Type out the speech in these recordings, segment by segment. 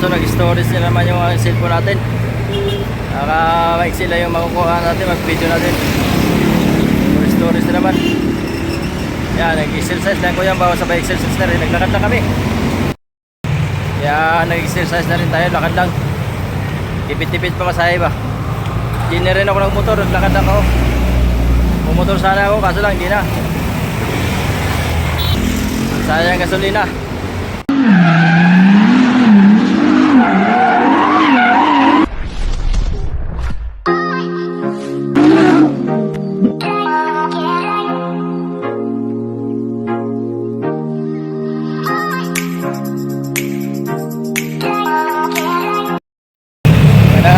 So nag-storage na naman yung cellphone natin. Maiksi lang yung makukuha natin, mag-video natin. Storage na naman. Yan, nag-exercise lang ko yan. Bawa sabay exercise na rin. Naglakad lang kami. Yan, nag-exercise na rin tayo. Lakad lang. Tipid-tipid pa masahe ba. Hindi na rin ako ng motor. Naglakad lang ako. Pumotor sana ako, kaso lang hindi na. Sayang gasolina.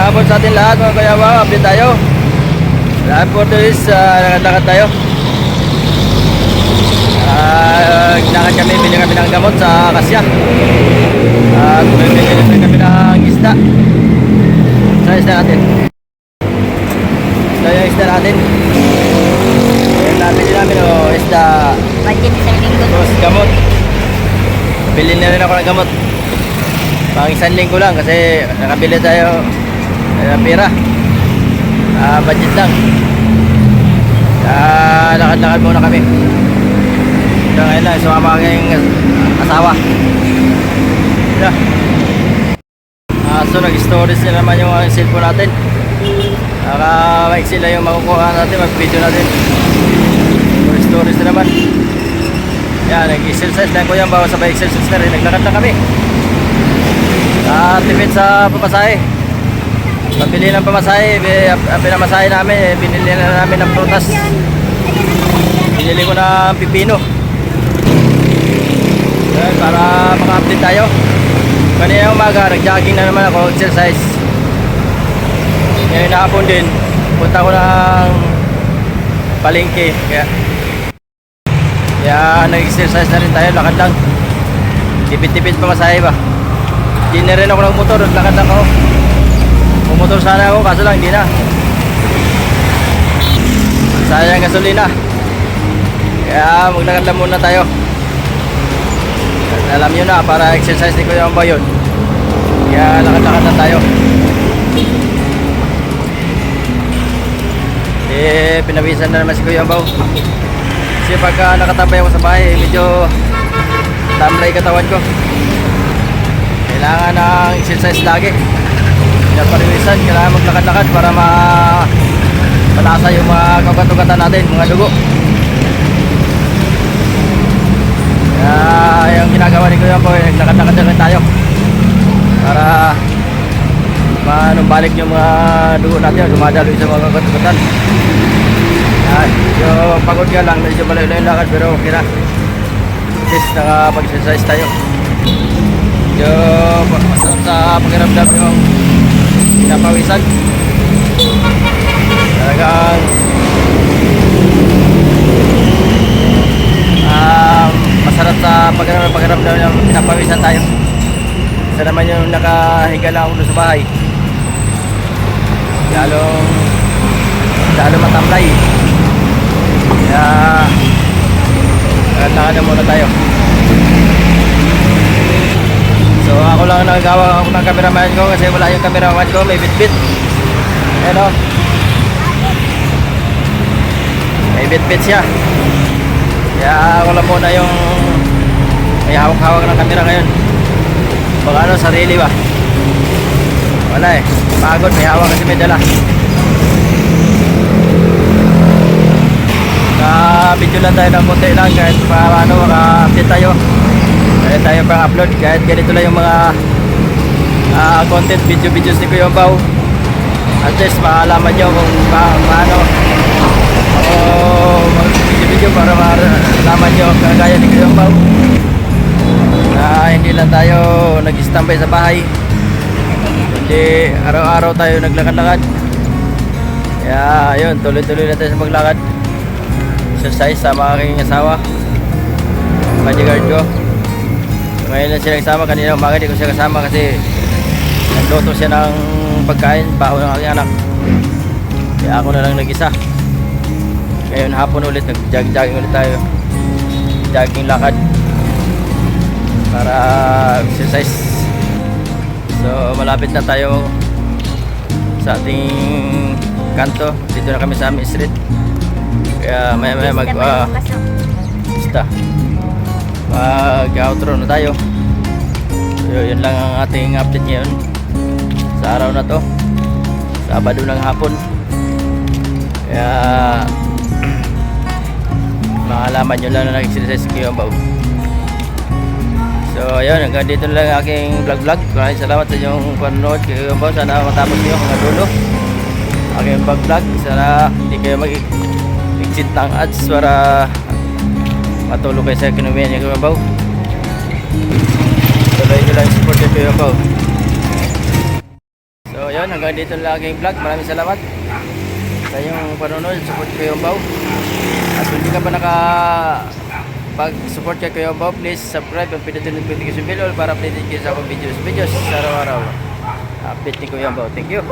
Hapon sa atin lahat mga kayawa, update tayo. Lahat po this, lakad tayo. Naglakad kami, bili kami ng gamot sa Kasya. Bili kami ng isda. Sa isda natin. Ito yung isda natin. Yung nabili namin o isda. Budget isang linggo. Tapos gamot. Bili na rin ako ng gamot. Pang isang linggo lang kasi nakabili tayo pera. Budget lang. Lakad-lakad muna kami. Ito ngayon lang, sumama aking asawa. Yeah. So nag-storage na naman yung cellphone natin. Maiksi lang yung makukuha natin, mag-video natin. Storage na naman. Yan, nag-exercise lang ko yan. Bawa sabay exercise na rin. Naglakad lang kami. Tipid sa pamasahe. Pabili ng pamasahe, pinamasahe namin, binili na namin ng prutas. Binili ko ng pipino. Para maka-update tayo. Kanina umaga, nag-jogging na naman ako, exercise. Ngayon hapon din, punta ko ng palengke. Kaya nag-exercise na rin tayo, lakad lang. Tipid-tipid pamasahe ba. Hindi na rin ako ng motor, lakad lang ako. Pumotor sana ako, kaso lang hindi na. Sayang gasolina. Kaya maglakad lang muna tayo. Alam nyo na, para exercise ni Kuya Ambaw yun. Kaya lakad-lakad na tayo. Pinawisan na naman si Kuya Ambaw. Kasi pagka nakatambay ako sa bahay, medyo tamlay katawan ko. Kailangan ng exercise lagi. Pinapawisan, kailangan maglakad-lakad para malasa yung mga kagat-ugatan natin, mga dugo. Kaya yung ginagawa ni Kuya po, naglakad-lakad na rin tayo para manumbalik yung mga dugo natin, dumadaloy sa mga kagat-ugatan. Yung pagod ka lang, medyo malayo yung lakad, pero okay na. At least nakapag-exercise tayo. Yung masarap sa pakiramdam yung pinapawisan. Talagang masarap sa pakiramdam yung pinapawisan tayo. Isa naman yung nakahiga lang ako sa bahay, lalo matamlay. Kaya lakad na muna tayo. So ako lang nagawa ako ng cameraman ko kasi wala yung cameraman ko, may bitbit. Ayan o. May bitbit siya. Kaya ako lang muna yung may hawak-hawak ng camera ngayon. Baka ano, sarili ba? Wala eh. Pagod, may hawak kasi may dala. Video lang tayo ng konti lang kahit paano maka-update tayo. Kaya tayo pang upload kahit ganito lang yung mga content videos ni Kuya Ambaw. At least maalaman nyo kung paano ako mag-video para malaman nyo kagaya ni Kuya Ambaw na hindi lang tayo nag-standby sa bahay, hindi araw-araw tayo naglakad-lakad. Kaya ayun, tuloy-tuloy na tayo sa maglakad, exercise sama aking asawa, bodyguard ko. Ngayon lang siya nagsama, kanina umaga di ko siya kasama kasi nagluto siya ng pagkain, baon ng aking anak. Kaya ako na lang nag-isa. Ngayon hapon ulit, nag-jogging ulit tayo. Jogging lakad para exercise. So malapit na tayo sa ating kanto. Dito na kami sa aming street. Kaya maya mag basta mag-outro na tayo. So yun lang ang ating update ngayon sa araw na to, Sabado ng hapon. Kaya makalaman nyo lang na nag-exercise kayo ang baw. So ayun, hanggang dito lang ang aking vlog. Maraming salamat sa inyong panonood kayo baw. Sana matapos nyo hanggang dulo aking vlog. Sana hindi kayo mag-exit ng ads para matulog kayo sa ekonomiya niyo kayo baw. Tuloy nyo lang support kayo baw. So yun, hanggang dito lang aking vlog. Maraming salamat sa inyong panonood. Support kayo baw. At kung hindi ka pa pag-support kay Kuya Bob, please subscribe and pindutin ang notification bell para updated kayo sa akong videos sa araw-araw. Update ni Kuya Bob. Thank you.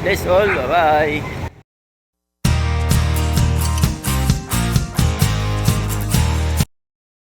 Bless all. Bye-bye.